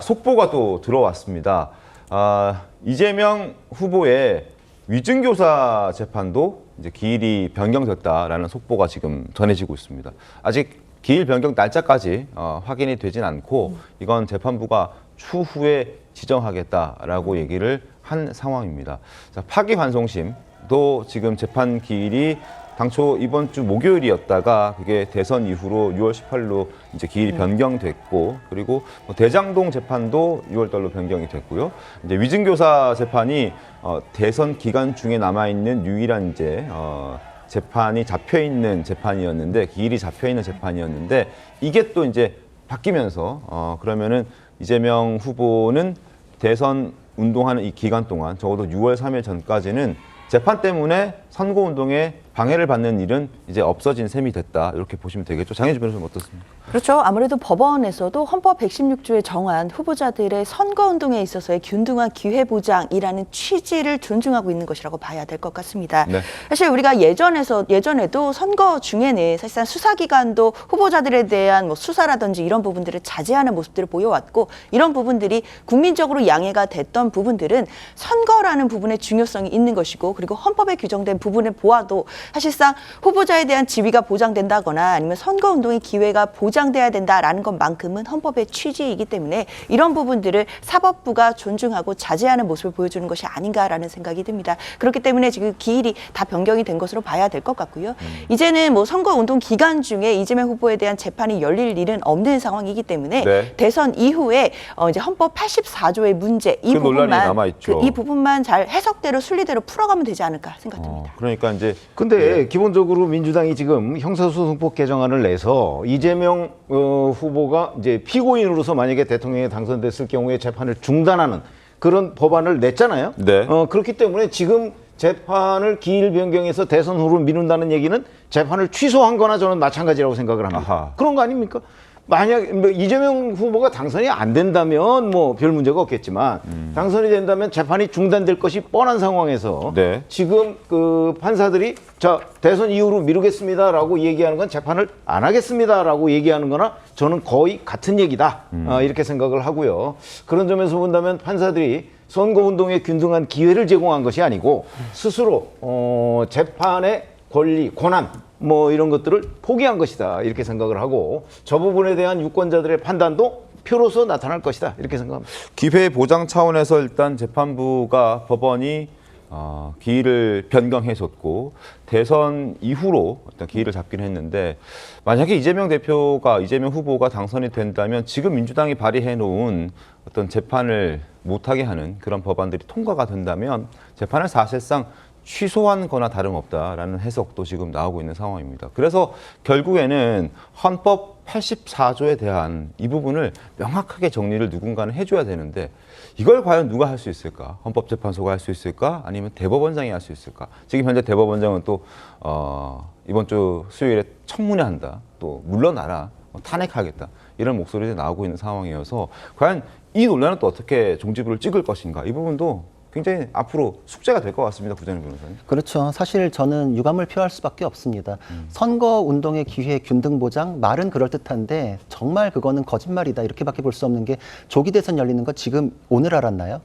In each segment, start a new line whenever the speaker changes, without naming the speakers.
속보가 또 들어왔습니다. 이재명 후보의 위증교사 재판도 이제 기일이 변경됐다라는 속보가 지금 전해지고 있습니다. 아직 기일 변경 날짜까지 확인이 되진 않고 이건 재판부가 추후에 지정하겠다라고 얘기를 한 상황입니다. 자, 파기환송심도 지금 재판 기일이 당초 이번 주 목요일이었다가 그게 대선 이후로 6월 18일로 이제 기일이 변경됐고, 그리고 뭐 대장동 재판도 6월 달로 변경이 됐고요. 이제 위증교사 재판이 대선 기간 중에 남아 있는 유일한 이제 재판이 잡혀 있는 재판이었는데, 기일이 잡혀 있는 재판이었는데, 이게 또 이제 바뀌면서 그러면은 이재명 후보는 대선 운동하는 이 기간 동안 적어도 6월 3일 전까지는 재판 때문에 선거운동에 방해를 받는 일은 이제 없어진 셈이 됐다, 이렇게 보시면 되겠죠. 장혜주 변호사님 어떻습니까?
그렇죠. 아무래도 법원에서도 헌법 116조에 정한 후보자들의 선거운동에 있어서의 균등한 기회보장이라는 취지를 존중하고 있는 것이라고 봐야 될 것 같습니다.
네.
사실 우리가 예전에도 선거 중에는 사실상 수사기관도 후보자들에 대한 뭐 수사라든지 이런 부분들을 자제하는 모습들을 보여왔고, 이런 부분들이 국민적으로 양해가 됐던 부분들은 선거라는 부분의 중요성이 있는 것이고, 그리고 헌법에 규정된 부분을 보아도 사실상 후보자에 대한 지위가 보장된다거나 아니면 선거운동의 기회가 보장돼야 된다라는 것만큼은 헌법의 취지이기 때문에 이런 부분들을 사법부가 존중하고 자제하는 모습을 보여주는 것이 아닌가라는 생각이 듭니다. 그렇기 때문에 지금 기일이 다 변경이 된 것으로 봐야 될 것 같고요. 이제는 뭐 선거운동 기간 중에 이재명 후보에 대한 재판이 열릴 일은 없는 상황이기 때문에
네.
대선 이후에 이제 헌법 84조의 문제 이
그 논란이
부분만
남아있죠.
이 부분만 잘 해석대로 순리대로 풀어가면 되지 않을까 생각됩니다.
그러니까 이제
근데 기본적으로 민주당이 지금 형사소송법 개정안을 내서 이재명 후보가 이제 피고인으로서 만약에 대통령에 당선됐을 경우에 재판을 중단하는 그런 법안을 냈잖아요.
네.
그렇기 때문에 지금 재판을 기일 변경해서 대선 후로 미룬다는 얘기는 재판을 취소한 거나 저는 마찬가지라고 생각을 합니다.
아하.
그런 거 아닙니까? 만약 뭐 이재명 후보가 당선이 안 된다면 뭐 별 문제가 없겠지만 당선이 된다면 재판이 중단될 것이 뻔한 상황에서
네.
지금 그 판사들이 자 대선 이후로 미루겠습니다라고 얘기하는 건 재판을 안 하겠습니다라고 얘기하는 거나 저는 거의 같은 얘기다 이렇게 생각을 하고요. 그런 점에서 본다면 판사들이 선거운동에 균등한 기회를 제공한 것이 아니고 스스로 재판의 권리, 권한 뭐 이런 것들을 포기한 것이다 이렇게 생각을 하고 저 부분에 대한 유권자들의 판단도 표로서 나타날 것이다 이렇게 생각합니다.
기회 보장 차원에서 일단 재판부가 법원이 기일을 변경해줬고 대선 이후로 일단 기일을 잡긴 했는데, 만약에 이재명 후보가 당선이 된다면 지금 민주당이 발의해놓은 어떤 재판을 못하게 하는 그런 법안들이 통과가 된다면 재판을 사실상 취소한 거나 다름없다라는 해석도 지금 나오고 있는 상황입니다. 그래서 결국에는 헌법 84조에 대한 이 부분을 명확하게 정리를 누군가는 해줘야 되는데, 이걸 과연 누가 할 수 있을까? 헌법재판소가 할 수 있을까? 아니면 대법원장이 할 수 있을까? 지금 현재 대법원장은 또 이번 주 수요일에 청문회한다, 또 물러나라, 탄핵하겠다, 이런 목소리가 나오고 있는 상황이어서 과연 이 논란은 또 어떻게 종지부를 찍을 것인가, 이 부분도 굉장히 앞으로 숙제가 될 것 같습니다. 구전영 변호사님.
그렇죠. 사실 저는 유감을 표할 수밖에 없습니다. 선거운동의 기회 균등 보장, 말은 그럴듯한데 정말 그거는 거짓말이다 이렇게밖에 볼 수 없는 게, 조기 대선 열리는 거 지금 오늘 알았나요?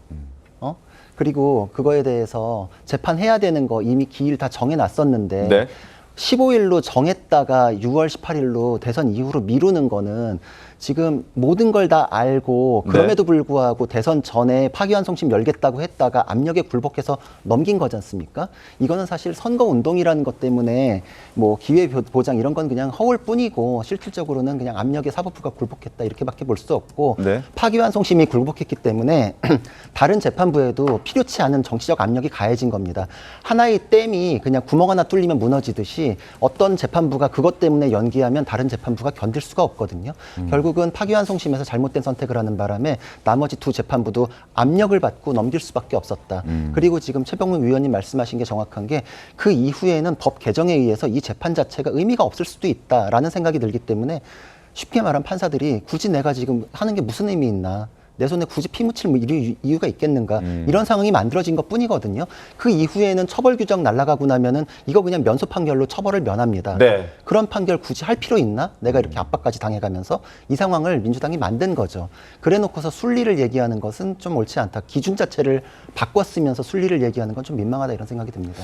그리고 그거에 대해서 재판해야 되는 거 이미 기일 다 정해놨었는데
네.
15일로 정했다가 6월 18일로 대선 이후로 미루는 거는 지금 모든 걸 다 알고 그럼에도 불구하고 대선 전에 파기환송심 열겠다고 했다가 압력에 굴복해서 넘긴 거지 않습니까? 이거는 사실 선거운동이라는 것 때문에 뭐 기회보장 이런 건 그냥 허울뿐이고 실질적으로는 그냥 압력에 사법부가 굴복했다 이렇게밖에 볼 수 없고,
네.
파기환송심이 굴복했기 때문에 다른 재판부에도 필요치 않은 정치적 압력이 가해진 겁니다. 하나의 댐이 그냥 구멍 하나 뚫리면 무너지듯이 어떤 재판부가 그것 때문에 연기하면 다른 재판부가 견딜 수가 없거든요. 결국은 파기환송심에서 잘못된 선택을 하는 바람에 나머지 두 재판부도 압력을 받고 넘길 수밖에 없었다. 그리고 지금 최병문 위원님 말씀하신 게 정확한 게, 그 이후에는 법 개정에 의해서 이 재판 자체가 의미가 없을 수도 있다라는 생각이 들기 때문에 쉽게 말하면 판사들이 굳이 내가 지금 하는 게 무슨 의미 있나, 내 손에 굳이 피 묻힐 이유가 있겠는가 이런 상황이 만들어진 것 뿐이거든요. 그 이후에는 처벌 규정 날아가고 나면은 이거 그냥 면소 판결로 처벌을 면합니다.
네.
그런 판결 굳이 할 필요 있나? 내가 이렇게 압박까지 당해가면서 이 상황을 민주당이 만든 거죠. 그래놓고서 순리를 얘기하는 것은 좀 옳지 않다. 기준 자체를 바꿨으면서 순리를 얘기하는 건 좀 민망하다 이런 생각이 듭니다.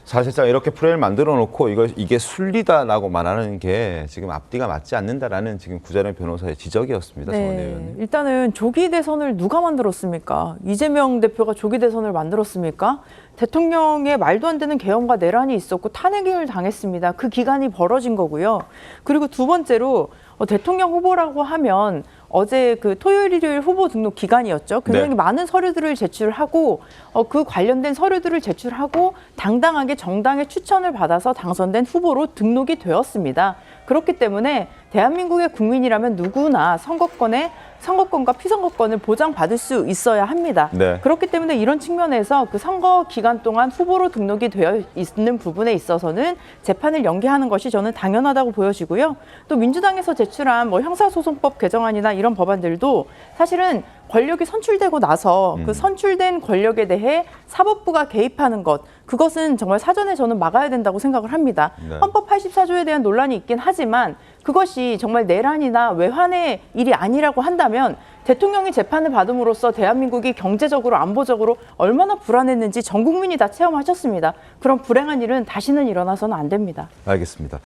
사실상 이렇게 프레임을 만들어 놓고 이게 순리다라고 말하는 게 지금 앞뒤가 맞지 않는다라는 지금 구자룡 변호사의 지적이었습니다. 정원내 의원님.
일단은 조기 대선을 누가 만들었습니까? 이재명 대표가 조기 대선을 만들었습니까? 대통령의 말도 안 되는 계엄과 내란이 있었고 탄핵을 당했습니다. 그 기간이 벌어진 거고요. 그리고 두 번째로 대통령 후보라고 하면 어제 그 토요일, 일요일 후보 등록 기간이었죠. 굉장히
네.
많은 서류들을 제출하고 그 관련된 서류들을 제출하고 당당하게 정당의 추천을 받아서 당선된 후보로 등록이 되었습니다. 그렇기 때문에 대한민국의 국민이라면 누구나 선거권과 피선거권을 보장받을 수 있어야 합니다.
네.
그렇기 때문에 이런 측면에서 그 선거 기간 동안 후보로 등록이 되어 있는 부분에 있어서는 재판을 연기하는 것이 저는 당연하다고 보여지고요. 또 민주당에서 제출한 뭐 형사소송법 개정안이나 이런 법안들도 사실은 권력이 선출되고 나서 그 선출된 권력에 대해 사법부가 개입하는 것, 그것은 정말 사전에 저는 막아야 된다고 생각을 합니다.
네.
헌법 84조에 대한 논란이 있긴 하지만 그것이 정말 내란이나 외환의 일이 아니라고 한다면 대통령이 재판을 받음으로써 대한민국이 경제적으로 안보적으로 얼마나 불안했는지 전 국민이 다 체험하셨습니다. 그런 불행한 일은 다시는 일어나서는 안 됩니다.
알겠습니다.